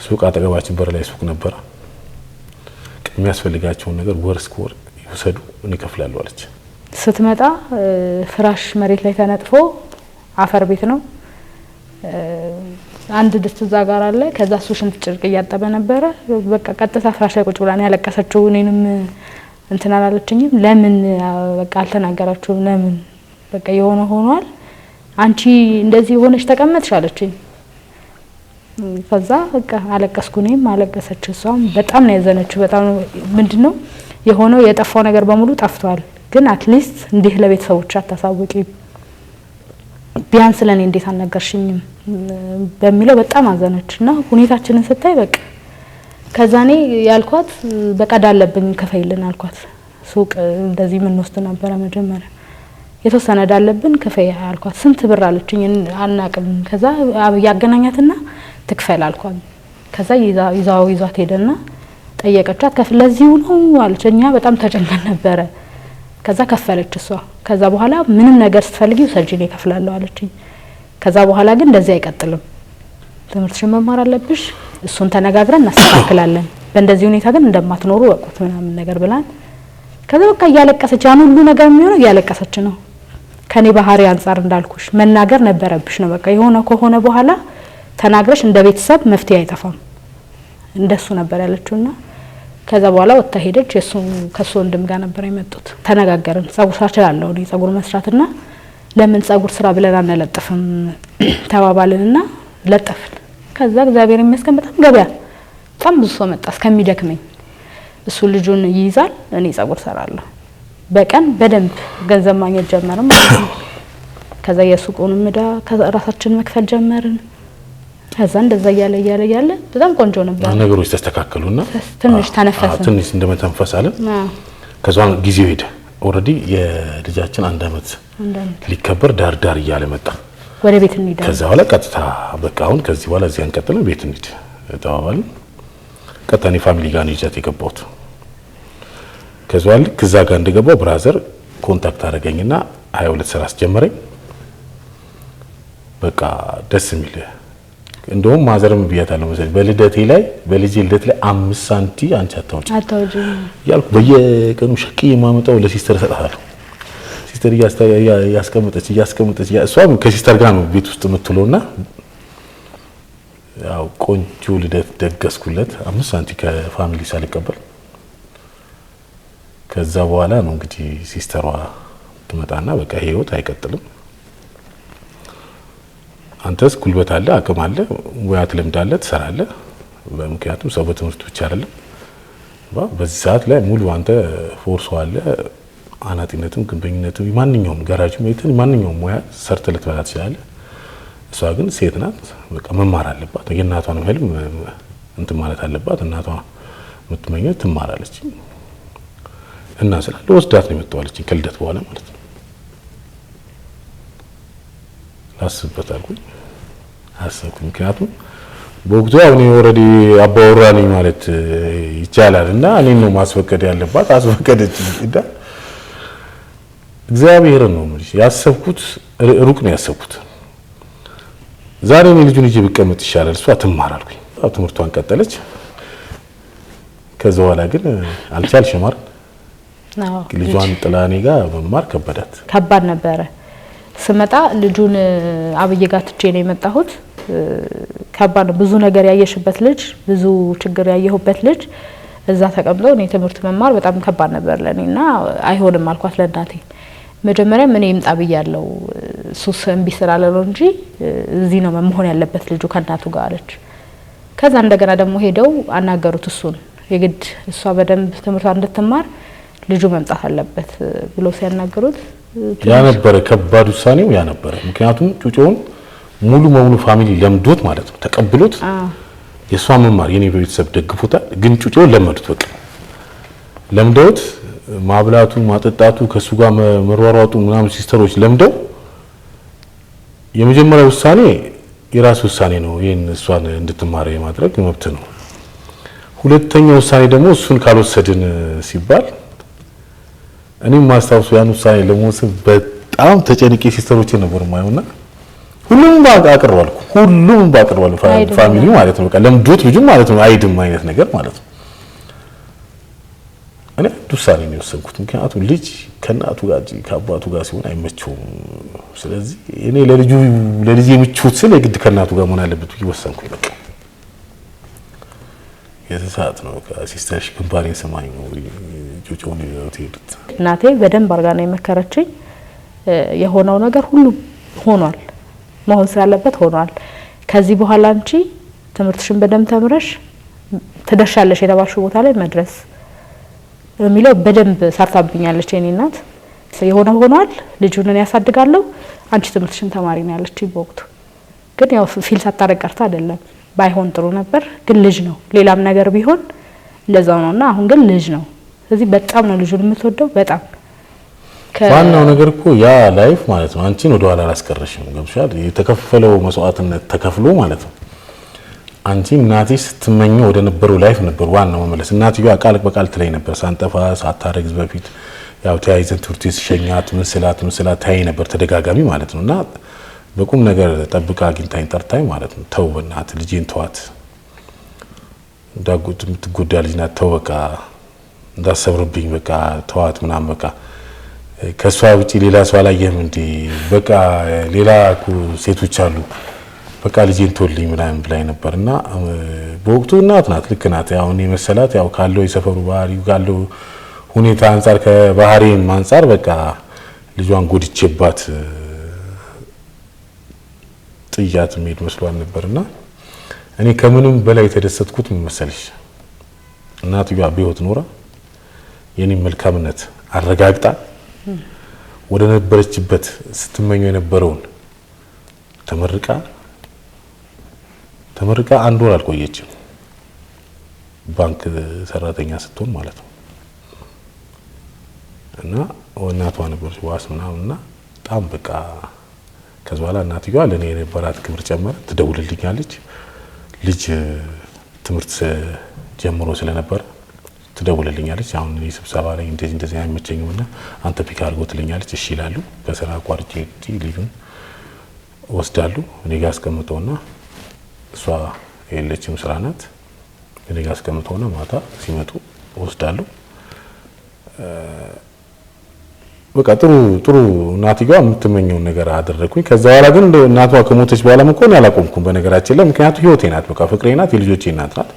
ሱቅ አጠገባችን በር ላይ ሱቅ ነበር። የሚያስፈልጋቸውን ነገር ወር እስከ ወር ይወሰዱ እኔ እከፍላለሁ አለች። ስትመጣ ፍራሽ መሬት ላይ ተነጥፎ አፈር ቤት ነው። አንድ ድስት እዛ ጋር አለ። ከዛ እሱ ሽንት ጭርቅ እያጠበ ነበረ። በቃ ቀጥታ ፍራሽ ላይ ቁጭ ብላ ነው ያለቀሰችው። እኔንም እንትን አላለችኝም። ለምን በቃ አልተናገራችሁም? ለምን በቃ የሆነ ሆኗል። አንቺ እንደዚህ ሆነሽ ተቀመጥሽ አለችኝ። ከዛ በቃ አለቀስኩ። እኔም አለቀሰች። እሷም በጣም ነው ያዘነችው። በጣም ምንድነው የሆነው? የጠፋው ነገር በሙሉ ጠፍቷል። ግን አትሊስት እንዲህ ለቤተሰቦች አታሳውቂ ቢያንስ ለኔ እንዴት አልነገርሽኝም በሚለው በጣም አዘነችና ሁኔታችንን ስታይ በቃ ከዛኔ ያልኳት በቃ ዳለብኝ ከፈይልን አልኳት። ሱቅ እንደዚህ ምን ወስድ ነበር መጀመሪያ የተወሰነ ዳለብን ከፈይ አልኳት። ስንት ብር አለችኝ አናቅም። ከዛ ያገናኛትና ትክፈል አልኳት። ከዛ ይዛት ሄደና ጠየቀቻት። ከፍለዚው ነው አለች። እኛ በጣም ተጨንቀን ነበረ። ከዛ ከፈለች እሷ። ከዛ በኋላ ምንም ነገር ስትፈልጊው ሰጂኔ ከፍላለሁ አለችኝ። ከዛ በኋላ ግን እንደዚህ አይቀጥልም፣ ትምህርትሽን መማር አለብሽ፣ እሱን ተነጋግረን እናስተካክላለን፣ በእንደዚህ ሁኔታ ግን እንደማትኖሩ ወቁት ምናምን ነገር ብላን። ከዛ በቃ እያለቀሰች ያን ሁሉ ነገር የሚሆነው እያለቀሰች ነው። ከኔ ባህሪ አንፃር እንዳልኩሽ መናገር ነበረብሽ ነው። በቃ የሆነ ከሆነ በኋላ ተናግረሽ እንደ ቤተሰብ መፍትሄ አይጠፋም፣ እንደሱ ነበር ያለችውና ከዛ በኋላ ወጣ ሄደች። ከሱ ወንድም ጋር ነበር የመጡት። ተነጋገርን። ጸጉር ስራ እችላለሁ እኔ ጸጉር መስራትና ለምን ጸጉር ስራ ብለን አንለጥፍም ተባባልንና ለጠፍን። ከዛ እግዚአብሔር ይመስገን በጣም ገበያ በጣም ብዙ ሰው መጣ እስከሚደክመኝ። እሱ ልጁን ይይዛል፣ እኔ ጸጉር ሰራለሁ። በቀን በደንብ ገንዘብ ማግኘት ጀመርን ማለት ነው። ከዛ የሱቁን ምዳ ከራሳችን መክፈል ጀመርን። ከዛ እንደዛ ያለ በጣም ቆንጆ ነበር። ነገሮች ተስተካከሉና ትንሽ ተነፈሰ። ትንሽ እንደመተንፈስ አለ። ከዛን ጊዜው ሄደ። ኦሬዲ የልጃችን 1 አመት ሊከበር ዳር እያለ መጣ። ወደ ቤት እንሂድ። ከዛ በኋላ ቀጥታ በቃ አሁን ከዚህ በኋላ እዚህ አንቀጥልም፣ ቤት እንሂድ ተባባልን። ቀጥታ ፋሚሊ ጋር ነው ይዛት የገባሁት። ከዛ በኋላ ከዛ ጋር እንደገባው ብራዘር ኮንታክት አደረገኝና 22 ስራ አስጀመረኝ። በቃ ደስ የሚል እንደውም ማዘርም ብያታለሁ መሰለኝ በልደቴ ላይ በልጄ ልደት ላይ 5 ሳንቲ አንቺ አታውጪ ያልኩ በየቀኑ ሸቂ የማመጣው ለሲስተር ሰጣታለሁ። ሲስተር ያስቀመጠች እሷም ከሲስተር ጋር ነው ቤት ውስጥ የምትውለውና ያው ቆንጆ ልደት ደገስኩለት 5 ሳንቲ ከፋሚሊ ሳልቀበል። ከዛ በኋላ ነው እንግዲህ ሲስተሯ ትመጣና በቃ ህይወት አይቀጥልም፣ አንተስ ጉልበት አለ አቅም አለ ሙያት ልምድ አለ ትሰራለህ። በምክንያቱም ሰው በትምህርት ብቻ አይደለም በዚህ ሰዓት ላይ ሙሉ አንተ ፎርስ አለ አናጢነትም ግንበኝነትም ማንኛውም ጋራጅም የትን ማንኛውም ሙያ ሰርተህ ልትበላ ትችላለህ። እሷ ግን ሴት ናት፣ በቃ መማር አለባት። የእናቷን ህልም እንትን ማለት አለባት። እናቷ የምትመኘው ትማራለች እና ስላለ ወስዳት ነው የመጣዋለች ከልደት በኋላ ማለት ነው። አስበበት አልኩኝ አሰብኩኝ። ምክንያቱም በወቅቱ አሁን ኦሬዲ አባወራ ነኝ ማለት ይቻላልና እኔን ነው ማስፈቀድ ያለባት። አስፈቀደች እንዴ? እግዚአብሔር ነው ማለት ያሰብኩት ሩቅ ነው ያሰብኩት። ዛሬ ነው ልጁን ይዤ ብቀመጥ ይሻላል፣ እሷ ትማር አልኩኝ። ትምህርቷን ቀጠለች። ከዛ በኋላ ግን አልቻልሽም አይደል? ልጇን ጥላኔ ጋር መማር ከበዳት። ከባድ ነበረ። ስመጣ ልጁን አብዬ ጋር ትቼ ነው የመጣሁት። ከባድ ነው። ብዙ ነገር ያየሽበት ልጅ፣ ብዙ ችግር ያየሁበት ልጅ እዛ ተቀምጦ እኔ ትምህርት መማር በጣም ከባድ ነበር ለኔና አይሆንም አልኳት ለእናቴ። መጀመሪያ ምን ይምጣ ብያለሁ፣ ሱስ እምቢ ስላለ ነው እንጂ እዚህ ነው መሆን ያለበት ልጁ ከእናቱ ጋር አለች። ከዛ እንደገና ደግሞ ሄደው አናገሩት እሱን የግድ እሷ በደንብ ትምህርቷን እንድትማር ልጁ መምጣት አለበት ብሎ ሲያናገሩት ያ ነበር ከባድ ውሳኔው ያ ነበር። ምክንያቱም ጩጬውን ሙሉ በሙሉ ፋሚሊ ለምዶት ማለት ነው ተቀብሎት የሷ መማር የኔ ቤተሰብ ደግፎታል፣ ግን ጩጬውን ለመዱት። በቃ ለምደውት ማብላቱ ማጠጣቱ ከሱ ጋር መሯሯጡ ምናምን ሲስተሮች ለምደው የመጀመሪያው ውሳኔ የራስ ውሳኔ ነው። ይሄን እሷን እንድትማር የማድረግ መብት ነው። ሁለተኛው ውሳኔ ደግሞ እሱን ካልወሰድን ሲባል እኔም ማስታወሱ ያን ውሳኔ ለመወሰን በጣም ተጨንቄ ሲስተሮቼ ነበር ማየውና ሁሉም ባቀርባልኩ ፋሚሊ ማለት ነው። በቃ ለምዶት ልጅም ማለት ነው አይድም አይነት ነገር ማለት ነው። እኔ ውሳኔ ነው የወሰንኩት። ምክንያቱም ልጅ ከእናቱ ጋር ከአባቱ ጋር ሲሆን አይመቸውም። ስለዚህ እኔ ለልጅ ምቾት ስለ ግድ ከእናቱ ጋር መሆን አለበት ወሰንኩኝ። በቃ የሰዓት ነው ከሲስተርሽ ግንባሬን ሰማኝ ነው ጆጆን ይዘውት ሄዱት። እናቴ በደንብ አርጋ ነው የመከረችኝ። የሆነው ነገር ሁሉ ሆኗል፣ መሆን ስላለበት ሆኗል። ከዚህ በኋላ አንቺ ትምህርትሽን በደንብ ተምረሽ ትደርሻለሽ የተባልሽው ቦታ ላይ መድረስ የሚለው በደንብ ሰርታብኛለች የኔ እናት። የሆነው ሆኗል፣ ልጁን ያሳድጋለሁ፣ አንቺ ትምህርትሽን ተማሪ ነው ያለችኝ በወቅቱ። ግን ያው ፊል ሳታረግ ቀርታ አይደለም፣ ባይሆን ጥሩ ነበር፣ ግን ልጅ ነው። ሌላም ነገር ቢሆን ለዛው ነውና አሁን ግን ልጅ ነው። ስለዚህ በጣም ነው ልጁን የምትወደው በጣም ዋናው ነገር እኮ ያ ላይፍ ማለት ነው። አንቺን ወደ ኋላ አላስቀረሽም። ገብሻል? የተከፈለው መስዋዕትነት ተከፍሎ ማለት ነው። አንቺ እናቴ ስትመኘው ወደ ነበረው ላይፍ ነበር ዋናው መመለስ። እናትየዋ ቃል በቃል ትለኝ ነበር ሳንጠፋ ሳታረግዝ በፊት ያው ተያይዘን ትምህርት ቤት ሲሸኛት ምን ስላት ታይ ነበር ተደጋጋሚ ማለት ነውና በቁም ነገር ጠብቃ አግኝታኝ ጠርታኝ ማለት ነው። ተው በእናትህ ልጄን ተዋት፣ እንዳጎት የምትጎዳ ልጅ ናት፣ ተው በቃ እንዳሰብርብኝ በቃ ተዋት ምናምን በቃ ከሷ ውጪ ሌላ ሰው አላየህም እንዴ? በቃ ሌላ ሴቶች አሉ፣ በቃ ልጄን ተወልኝ ምናምን ብላኝ ነበርና በወቅቱ እናት ናት፣ ልክ ናት። ያው እኔ መሰላት ያው ካለው የሰፈሩ ባህሪ ካለው ሁኔታ አንፃር ከባህሪም አንፃር በቃ ልጇን ጎድቼባት ጥያት ሜድ መስሏል ነበርና እኔ ከምንም በላይ የተደሰትኩት ምን መሰለሽ እናትየዋ በህይወት ኖራ የኔ መልካምነት አረጋግጣ ወደ ነበረችበት ስትመኘው የነበረውን ተመርቃ አንድ ወር አልቆየችም ባንክ ሰራተኛ ስትሆን ማለት ነው። እና እናቷ ነበረች ዋስ ምናምንና በጣም በቃ ከዛ በኋላ እናትየዋ ለኔ የነበራት ክብር ጨመረ። ትደውልልኛለች ልጅ ትምህርት ጀምሮ ስለነበር ትደውልልኛለች። አሁን እኔ ስብሰባ ላይ እንደዚህ አይመቸኝምና አንተ ፒክ አድርጎ ትልኛለች። እሺ ይላሉ። በስራ አቋርጬ ልጁን ወስዳሉ እኔ ጋር አስቀምጠውና እሷ የለችም ስራ ናት። እኔ ጋር አስቀምጠውና ማታ ሲመጡ ወስዳሉ። በቃ ጥሩ እናትየዋ የምትመኘውን ነገር አደረኩኝ። ከዛ በኋላ ግን እናቷ ከሞተች በኋላ መኮን ያላቆምኩም በነገራችን ላይ ምክንያቱም ህይወቴ ናት፣ በቃ ፍቅሬ ናት፣ የልጆቼ እናት ናት።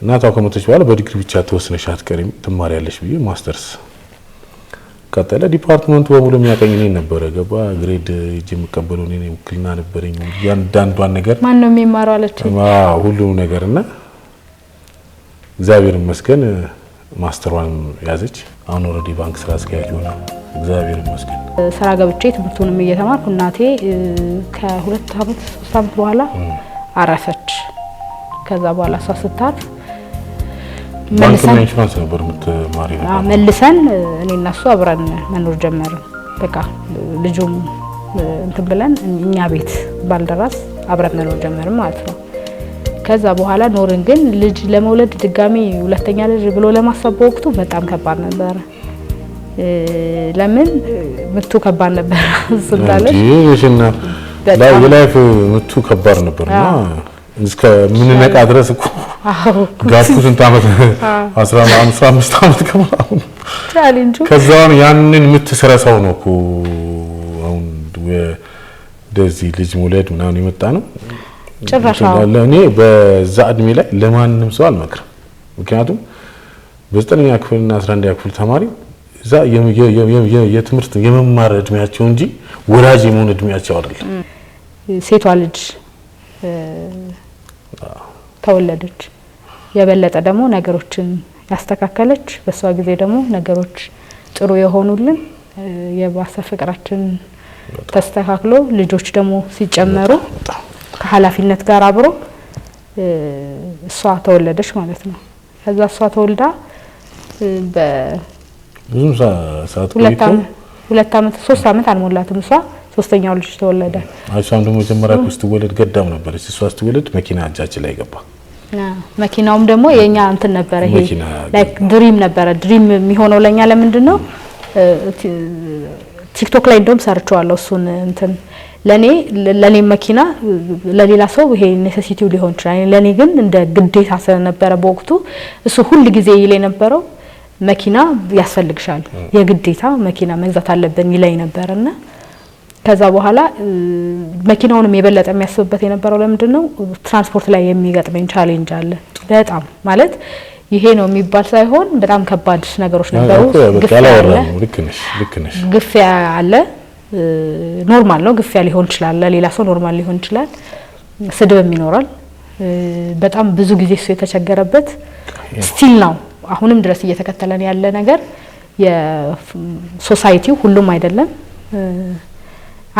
እናቷ ከሞተች በኋላ በዲግሪ ብቻ ተወስነሽ አትቀሪም ትማሪያለሽ ብዬ ማስተርስ ቀጠለ። ዲፓርትመንቱ በሙሉ የሚያቀኝ እኔ ነበረ። ገባ ግሬድ እጄ የምቀበለው እኔ ውክልና ነበረኝ። ያንዳንዷን ነገር ማን ነው የሚማረው አለችኝ። ሁሉም ነገርና እግዚአብሔር ይመስገን ማስተሯን ያዘች። አሁን ኦልሬዲ ባንክ ስራ አስኪያጅ ሆና እግዚአብሔር ይመስገን ስራ ገብቼ ትምህርቱንም እየተማርኩ እናቴ ከ2 አመት 3 አመት በኋላ አረፈች። ከዛ በኋላ እሷ ስታርፍ መልሰን ኢንሹራንስ ነበር የምትማሪ ነበር። መልሰን እኔ እና እሱ አብረን መኖር ጀመርን። በቃ ልጁም እንትን ብለን እኛ ቤት ባልደራስ አብረን መኖር ጀመርን ማለት ነው። ከዛ በኋላ ኖርን። ግን ልጅ ለመውለድ ድጋሚ ሁለተኛ ልጅ ብሎ ለማሰብ በወቅቱ በጣም ከባድ ነበር። ለምን ምቱ ከባድ ነበር ስንታለች እሺና ላይፍ ምቱ ከባድ ነበርና እስከ ምን ነቃ ድረስ እኮ ጋቱ ስንት አመት 15 አመት ከማው ቻሌንጁ ከዛውን ያንን የምትሰራው ነው እኮ አሁን ወደዚህ ልጅ መውለድ ምናምን የመጣ ነው። ጭራሻው ለኔ በዛ እድሜ ላይ ለማንም ሰው አልመክርም። ምክንያቱም በ9ኛ ክፍልና 11ኛ ክፍል ተማሪ እዛ የትምህርት የመማር እድሜያቸው እንጂ ወራጅ የመሆን እድሜያቸው አይደለም። ሴቷ ልጅ ተወለደች። የበለጠ ደግሞ ነገሮችን ያስተካከለች በሷ ጊዜ ደግሞ ነገሮች ጥሩ የሆኑልን የባሰ ፍቅራችን ተስተካክሎ ልጆች ደግሞ ሲጨመሩ ከኃላፊነት ጋር አብሮ እሷ ተወለደች ማለት ነው። ከዛ እሷ ተወልዳ ብዙም ሰዓት ሁለት ዓመት 3 ዓመት አልሞላትም እሷ ሶስተኛው ልጅ ተወለደ። አይሷም ደግሞ መጀመሪያ ስትወለድ ገዳም ነበረች። እሷ ስትወለድ መኪና እጃችን ላይ ገባ። መኪናውም ደግሞ የኛ እንትን ነበር ይሄ ላይክ ድሪም ነበረ። ድሪም የሚሆነው ለኛ ለምንድን ነው ቲክቶክ ላይ እንደውም ሰርቻለሁ እሱን እንትን ለኔ መኪና ለሌላ ሰው ይሄ ኔሴሲቲው ሊሆን ይችላል። ለኔ ግን እንደ ግዴታ ስለነበረ በወቅቱ እሱ ሁሉ ጊዜ ይለኝ የነበረው መኪና ያስፈልግሻል የግዴታ መኪና መግዛት አለብን ይለኝ ነበርና ከዛ በኋላ መኪናውንም የበለጠ የሚያስብበት የነበረው ለምንድነው ትራንስፖርት ላይ የሚገጥመኝ ቻሌንጅ አለ በጣም ማለት ይሄ ነው የሚባል ሳይሆን በጣም ከባድ ነገሮች ነበሩ። ግፊያ አለ ኖርማል ነው ግፊያ ሊሆን ይችላል ለሌላ ሰው ኖርማል ሊሆን ይችላል። ስድብም ይኖራል። በጣም ብዙ ጊዜ እሱ የተቸገረበት ስቲል ነው አሁንም ድረስ እየተከተለን ያለ ነገር የሶሳይቲው ሁሉም አይደለም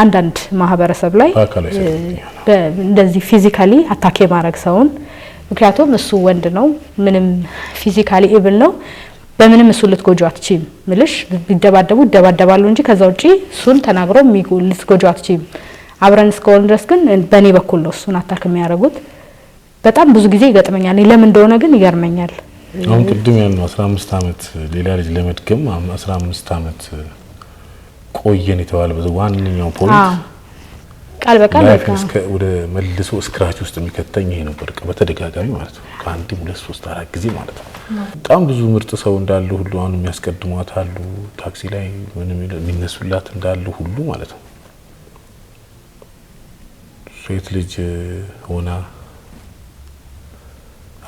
አንዳንድ ማህበረሰብ ላይ እንደዚህ ፊዚካሊ አታክ ማድረግ ሰውን ምክንያቱም እሱ ወንድ ነው ምንም ፊዚካሊ ኤብል ነው በምንም እሱ ልትጎጆ አትችይም ምልሽ ይደባደባሉ እንጂ ከዛ ውጪ እሱን ተናግሮ ልትጎጆ አትችይም። አብረን እስከሆነ ድረስ ግን በኔ በኩል ነው እሱን አታክ የሚያደርጉት በጣም ብዙ ጊዜ ይገጥመኛል። ለምን እንደሆነ ግን ይገርመኛል። አሁን ቅድም ያለው 15 አመት ሌላ ልጅ ለመድገም 15 አመት ቆየን የተባለ በዋንኛው ፖይንት ቃል በቃል ወደ መልሶ ስክራች ውስጥ የሚከተኝ ይሄ ነበር በተደጋጋሚ ማለት ነው። ከአንድ 2 3 4 ጊዜ ማለት ነው። በጣም ብዙ ምርጥ ሰው እንዳለ ሁሉ አሁን የሚያስቀድሟት አሉ ታክሲ ላይ ምንም የሚነሱላት እንዳለ ሁሉ ማለት ነው። ሴት ልጅ ሆና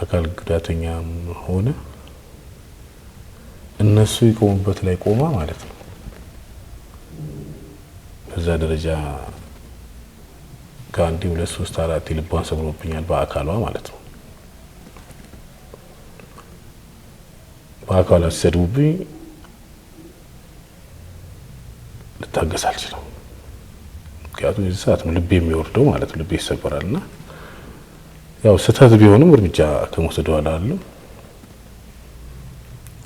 አካል ጉዳተኛ ሆነ እነሱ ይቆሙበት ላይ ቆማ ማለት ነው። በዛ ደረጃ ከአንድ 2 3 4 ልቧን ሰብሮብኛል በአካሏ ማለት ነው። በአካሏ ሲሰድቡብኝ ልታገስ አልችልም። ምክንያቱም የዚህ ሰዓት ነው ልቤ የሚወርደው ማለት ነው። ልቤ ይሰበራልና ያው ስህተት ቢሆንም እርምጃ ከመውሰድ በኋላ አይደለም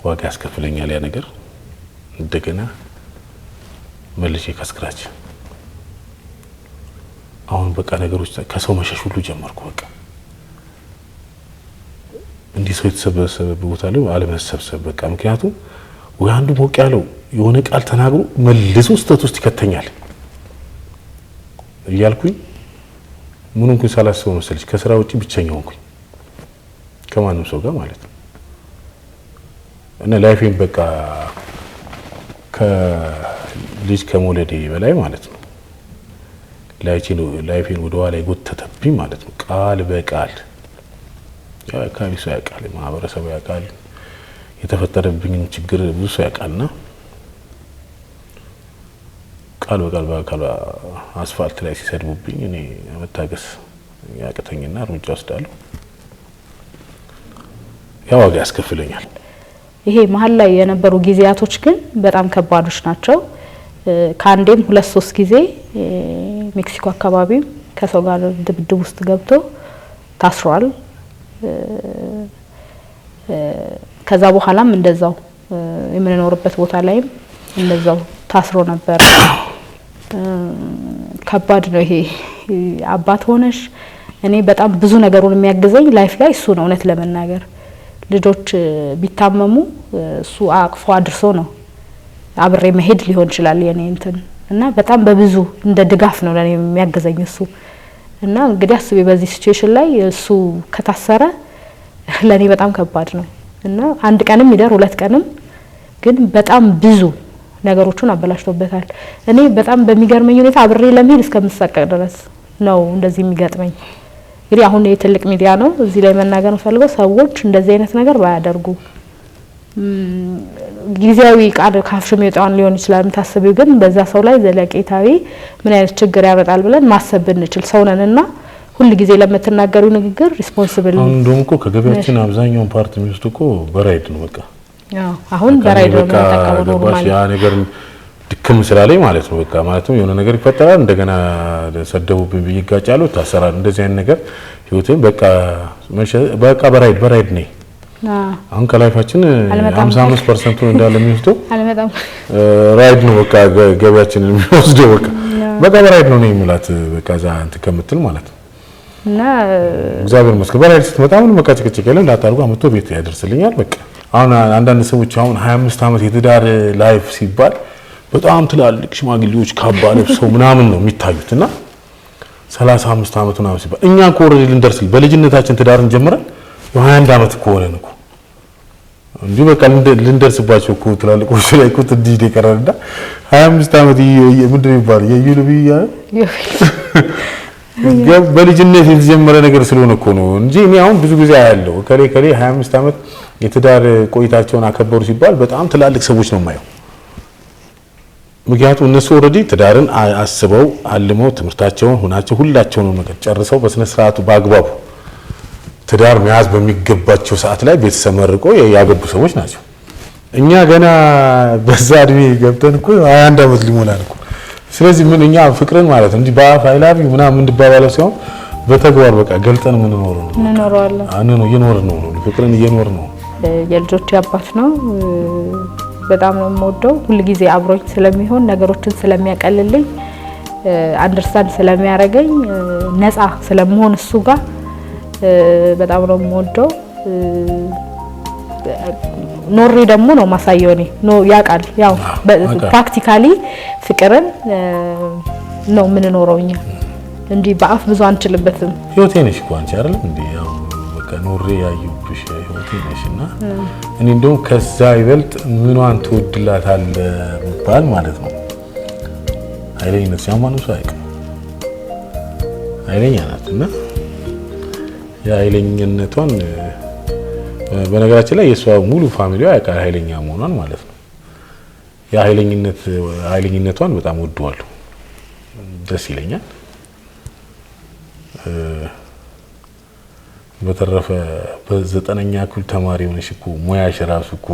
ዋጋ ያስከፍለኛል ያ ነገር እንደገና መልሼ ከስክራች አሁን በቃ ነገሮች ከሰው መሸሽ ሁሉ ጀመርኩ። በቃ እንዲህ ሰው የተሰበሰበ ቦታ ላይ አለመሰብሰብ በቃ ምክንያቱም ወይ አንዱ ሞቅ ያለው የሆነ ቃል ተናግሮ መልሶ ስህተት ውስጥ ይከተኛል እያልኩኝ ምንም ግን ሳላስበው መሰለሽ ከስራ ውጪ ብቸኛ ሆንኩኝ ከማንም ሰው ጋር ማለት ነው። እና ላይፌን በቃ ከልጅ ከሞለዴ በላይ ማለት ነው ላይፌን ወደ ኋላ ይጎተተብኝ ማለት ነው። ቃል በቃል ያ ካቢሱ ያቃል ማህበረሰቡ ያቃል የተፈጠረብኝ ችግር ብዙ ሰው ያቃልና ቃል በቃል አስፋልት ላይ ሲሰድቡብኝ እኔ መታገስ ያቀተኝና እርምጃ ወስዳለሁ። ያው ዋጋ ያስከፍለኛል። ይሄ መሀል ላይ የነበሩ ጊዜያቶች ግን በጣም ከባዶች ናቸው። ከአንዴም 2 3 ጊዜ ሜክሲኮ አካባቢ ከሰው ጋር ድብድብ ውስጥ ገብቶ ታስሯል። ከዛ በኋላም እንደዛው የምንኖርበት ቦታ ላይም እንደዛው ታስሮ ነበር። ከባድ ነው ይሄ አባት ሆነሽ እኔ በጣም ብዙ ነገሩን የሚያግዘኝ ላይፍ ላይ እሱ ነው። እውነት ለመናገር ልጆች ቢታመሙ እሱ አቅፎ አድርሶ ነው አብሬ መሄድ ሊሆን ይችላል የኔ እንትን እና በጣም በብዙ እንደ ድጋፍ ነው ለኔ የሚያግዘኝ እሱ እና እንግዲህ አስቤ በዚህ ሲቹዌሽን ላይ እሱ ከታሰረ ለኔ በጣም ከባድ ነው እና አንድ ቀንም ይደር 2 ቀንም ግን በጣም ብዙ ነገሮችን አበላሽቶበታል። እኔ በጣም በሚገርመኝ ሁኔታ አብሬ ለመሄድ እስከምሰቀቅ ድረስ ነው እንደዚህ የሚገጥመኝ። እንግዲህ አሁን የትልቅ ሚዲያ ነው እዚህ ላይ መናገር ፈልገው ሰዎች እንደዚህ አይነት ነገር ባያደርጉ ጊዜያዊ ቃል ካፍሽ የሚወጣውን ሊሆን ይችላል የምታስቢው ግን በዛ ሰው ላይ ዘለቄታዊ ምን አይነት ችግር ያመጣል ብለን ማሰብ ብንችል ሰው ነንና ሁሉ ጊዜ ለምትናገሩ ንግግር ሪስፖንሲብል አሁን ደግሞ እኮ ከገበያችን አብዛኛውን ፓርት የሚወስዱ እኮ በራይድ ነው በቃ አሁን በራይድ ነው ተቀበለው ማለት ያ ነገር ድክም ስላለኝ ማለት ነው በቃ ማለት ነው የሆነ ነገር ይፈጠራል እንደገና ሰደቡብኝ ይጋጫሉ ታሰራል እንደዚህ አይነት ነገር ህይወቴን በቃ በራይድ ነኝ አሁን ከላይፋችን 55% እንዳለ የሚወስደው አልመጣም ራይድ ነው። በቃ ገበያችንን የሚወስደው በቃ በራይድ ነው የሚላት በቃ ዛ እንት ከምትል ማለት ነው። እና እግዚአብሔር ይመስገን በራይድ ስትመጣ ምን መቃጨቅጭቅ የለም። እንዳታርጉ አመቶ ቤት ያደርስልኛል። በቃ አሁን አንዳንድ ሰዎች አሁን 25 ዓመት የትዳር ላይፍ ሲባል በጣም ትላልቅ ሽማግሌዎች ካባ ለብሰው ምናምን ነው የሚታዩትና 35 ዓመት ምናምን ሲባል እኛ እኮ ኦሬዲ ልንደርስል በልጅነታችን ትዳርን ጀምረን 21 ዓመት እኮ ሆነን እኮ እንዴ በቃ ልንደርስባቸው እኮ ትላልቆች ላይ እኮ ትንሽ ይቀራልና 25 ዓመት ምንድን ነው ይባል የዩልቢያ በልጅነት የተጀመረ ነገር ስለሆነ እኮ ነው እንጂ እኔ አሁን ብዙ ጊዜ አያለው ከሌ 25 ዓመት የትዳር ቆይታቸውን አከበሩ ሲባል በጣም ትላልቅ ሰዎች ነው የማየው። ምክንያቱም እነሱ ኦሬዲ ትዳርን አስበው አልመው ትምህርታቸውን ሆናቸው ሁላቸውን ነገር ጨርሰው በስነ ስርዓቱ በአግባቡ ትዳር መያዝ በሚገባቸው ሰዓት ላይ ቤተሰብ መርቆ ያገቡ ሰዎች ናቸው። እኛ ገና በዛ እድሜ ገብተን እኮ 21 ዓመት ሊሞላን እኮ። ስለዚህ ምን እኛ ፍቅርን ማለት እንዲህ በአፍ አይ ላቭ ዩ ምናምን እንድባባለው ሳይሆን በተግባር በቃ ገልጠን ምን እንኖራለን እየኖርን ነው ፍቅርን እየኖርን ነው። የልጆች አባት ነው። በጣም ነው የምወደው። ሁሉ ጊዜ አብሮኝ ስለሚሆን ነገሮችን ስለሚያቀልልኝ አንደርስታንድ ስለሚያደርገኝ ነፃ ስለመሆን እሱ ጋር በጣም ነው የምወደው። ኖሬ ደግሞ ነው ማሳየው ነው ያውቃል። ያው ፕራክቲካሊ ፍቅርን ነው ምን ኖረውኛ እንዴ በአፍ ብዙ አንችልበትም። ህይወቴ ነሽ እኮ አንቺ አይደል እንዴ? ያው በቃ ኖሬ ያዩብሽ ህይወቴ ነሽና እኔ እንደውም ከዛ ይበልጥ ምኗን ትወድላታለህ ባል ማለት ነው። ኃይለኝነት ሲያማኑ ሳይቅ ኃይለኛ ናትና የኃይለኝነቷን በነገራችን ላይ የሷ ሙሉ ፋሚሊዋ ያውቃል ኃይለኛ መሆኗን ማለት ነው። ኃይለኝነቷን በጣም ወደዋለሁ፣ ደስ ይለኛል። በተረፈ በ9ኛ ክፍል ተማሪ ሆነሽ እኮ ሙያሽ ራሱ እኮ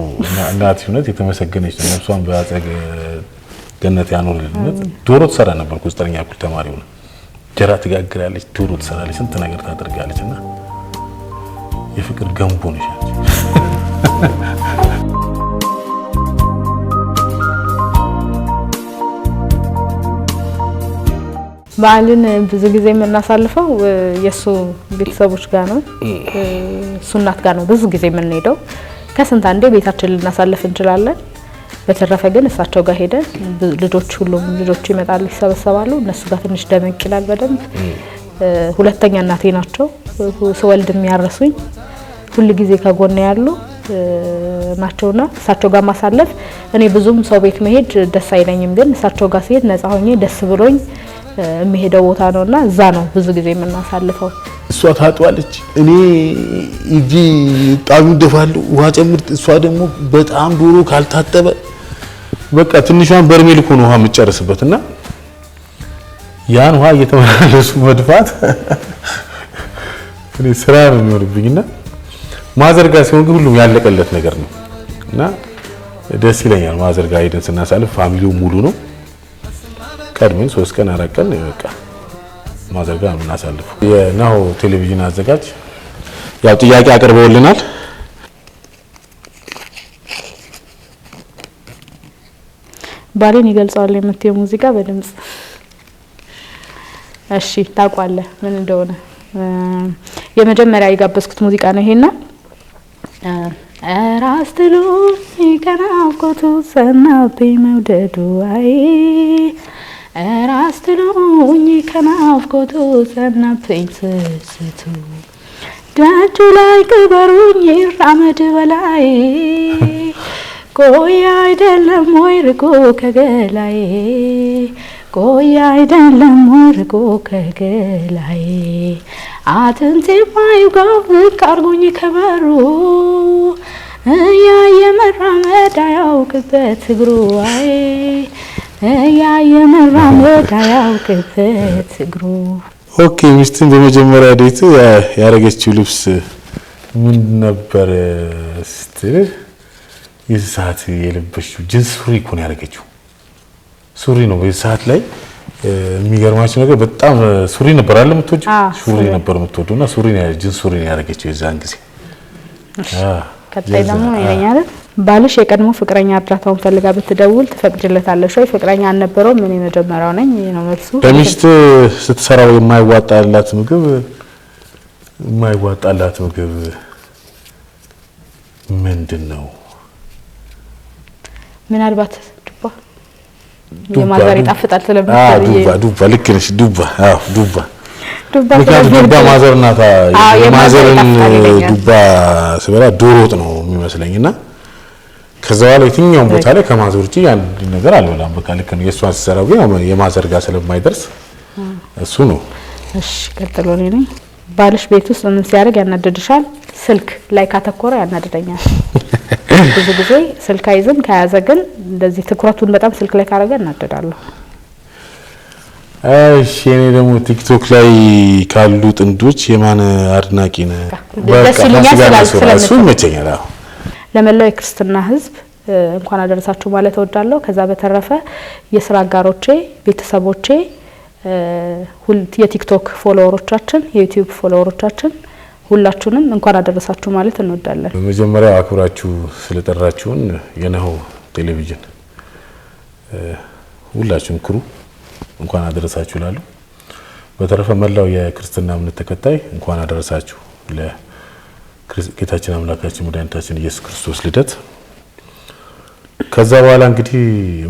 እናትሽ እውነት የተመሰገነች ነው። ነፍሷን በአጸገ ገነት ያኖርልነት። ዶሮ ትሰራ ነበር እኮ 9ኛ ክፍል ተማሪ ሆነ ጀራ ትጋግራለች፣ ዶሮ ትሰራለች፣ ስንት ነገር ታደርጋለችና የፍቅር ገንቦ ነሽ አንቺ። በዓልን ብዙ ጊዜ የምናሳልፈው የሱ ቤተሰቦች ጋር ነው። እሱ እናት ጋር ነው ብዙ ጊዜ የምንሄደው። ከስንት አንዴ ቤታችን ልናሳልፍ እንችላለን። በተረፈ ግን እሳቸው ጋር ሄደን ልጆች ሁሉም ልጆች ይመጣሉ፣ ይሰበሰባሉ። እነሱ ጋር ትንሽ ደመቅ ይላል በደንብ። ሁለተኛ እናቴ ናቸው ስወልድ የሚያረሱኝ ሁሉ ጊዜ ከጎን ያሉ ናቸውና እሳቸው ጋር ማሳለፍ እኔ ብዙም ሰው ቤት መሄድ ደስ አይለኝም። ግን እሳቸው ጋር ሲሄድ ነፃ ሆኜ ደስ ብሎኝ የሚሄደው ቦታ ነውና እዛ ነው ብዙ ጊዜ የምናሳልፈው። እሷ ታጥዋለች፣ እኔ እጂ ጣሉ ደፋለሁ፣ ውሃ ጨምርት። እሷ ደግሞ በጣም ዶሮ ካልታጠበ በቃ ትንሿን በርሜል እኮ ነው ውሃ የምትጨርስበትና ያን ውሃ እየተመላለሱ መድፋት እኔ ስራ ነው የሚሆንብኝና ማዘርጋ ሲሆን ግን ሁሉም ያለቀለት ነገር ነው እና ደስ ይለኛል። ማዘርጋ ሄደን ስናሳልፍ ፋሚሊው ሙሉ ነው። ቀድመን 3 ቀን 4 ቀን በቃ ማዘርጋ ነው እናሳልፈው። የናሁ ቴሌቪዥን አዘጋጅ ያው ጥያቄ አቅርበውልናል። ባሌን ይገልጻል የምትየው ሙዚቃ በድምጽ እሺ ታውቃለህ ምን እንደሆነ? የመጀመሪያ የጋበዝኩት ሙዚቃ ነው ይሄና አራስትሉ ከናፍቆቱ ሰናብኝ መውደዱ አይ አራስትሉኝ ከናፍቆቱ ሰናብኝ ስስቱ ደጁ ላይ ቅበሩኝ ራመድ በላይ ቆይ አይደለም ወይ ርቆ ከገላይ ቆይ አይደለም ወይ ርቆ ከገላይ አጥንቴ ማይጋፍ ካርጉኝ ከበሩ ያየመራመድ አያውቅበት እግሩ አይ ያየመራመድ አያውቅበት እግሩ። ኦኬ ሚስትን በመጀመሪያ ዴት ያረገችው ልብስ ምን ነበር ስትል የሰዓት የለበሽው ጂንስ ሱሪ እኮ ነው ያረገችው። ሱሪ ነው በሰዓት ላይ የሚገርማችሁ ነገር በጣም ሱሪ ነበር አይደል የምትወጂው? ሱሪ ነበር የምትወጂውና ሱሪ ነው ጂንስ ሱሪ ነው ያረገችው የዛን ጊዜ ቀጣይ ደግሞ ይለኛል ባልሽ የቀድሞ ፍቅረኛ እርዳታውን ፈልጋ ብትደውል ትፈቅጅለታለሽ ወይ? ፍቅረኛ አልነበረው ምን የመጀመሪያው ነኝ ነው መልሱ። በሚስት ስትሰራው የማይዋጣላት ምግብ ምንድነው? ምናልባት የማዘር ይጣፍጣል ስለምትል ዱባ ልክ ነሽ። ዱባ ማዘር እናታ የማዘርን ዱባ ስበላ ዶሮ ወጥ ነው የሚመስለኝና ከዛ በኋላ የትኛውም ቦታ ላይ ከማዘር ውጪ አንድ ነገር አልበላም። በቃ ልክ ነው። የሷን ሲሰራው ግን የማዘር ጋር ስለማይደርስ እሱ ነው። እሺ ቀጥሎ ነኝ። ባልሽ ቤት ውስጥ ምን ሲያደርግ ያናደድሻል? ስልክ ላይ ካተኮረ ያናደደኛል። ብዙ ጊዜ ስልክ አይዝም፣ ከያዘ ግን እንደዚህ ትኩረቱን በጣም ስልክ ላይ ካረገ እናደዳለሁ። እሺ እኔ ደግሞ ቲክቶክ ላይ ካሉ ጥንዶች የማን አድናቂ ነህ? ደስ ይለኛል ስለሱ ይመቸኛል። ለመላው የክርስትና ሕዝብ እንኳን አደረሳችሁ ማለት እወዳለሁ። ከዛ በተረፈ የስራ አጋሮቼ፣ ቤተሰቦቼ፣ የቲክቶክ ፎሎወሮቻችን፣ የዩቲዩብ ፎሎወሮቻችን ሁላችሁንም እንኳን አደረሳችሁ ማለት እንወዳለን። በመጀመሪያ አክብራችሁ ስለጠራችሁን የነሆ ቴሌቪዥን ሁላችሁም ክሩ እንኳን አደረሳችሁ ላሉ። በተረፈ መላው የክርስትና እምነት ተከታይ እንኳን አደረሳችሁ ለጌታችን አምላካችን መድኃኒታችን ኢየሱስ ክርስቶስ ልደት። ከዛ በኋላ እንግዲህ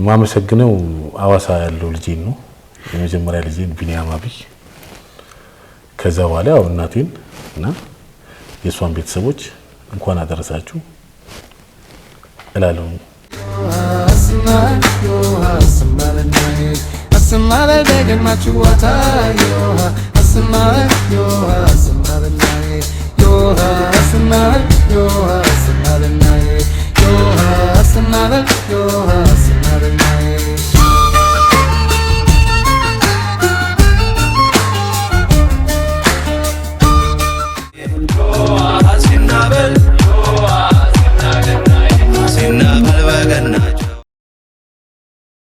ማመሰግነው አዋሳ ያለው ልጄን ነው። የመጀመሪያ ልጄን ቢኒያም አብይ፣ ከዛ በኋላ ያው እናቴን እና የሷን ቤተሰቦች እንኳን አደረሳችሁ እላለሁ። Yo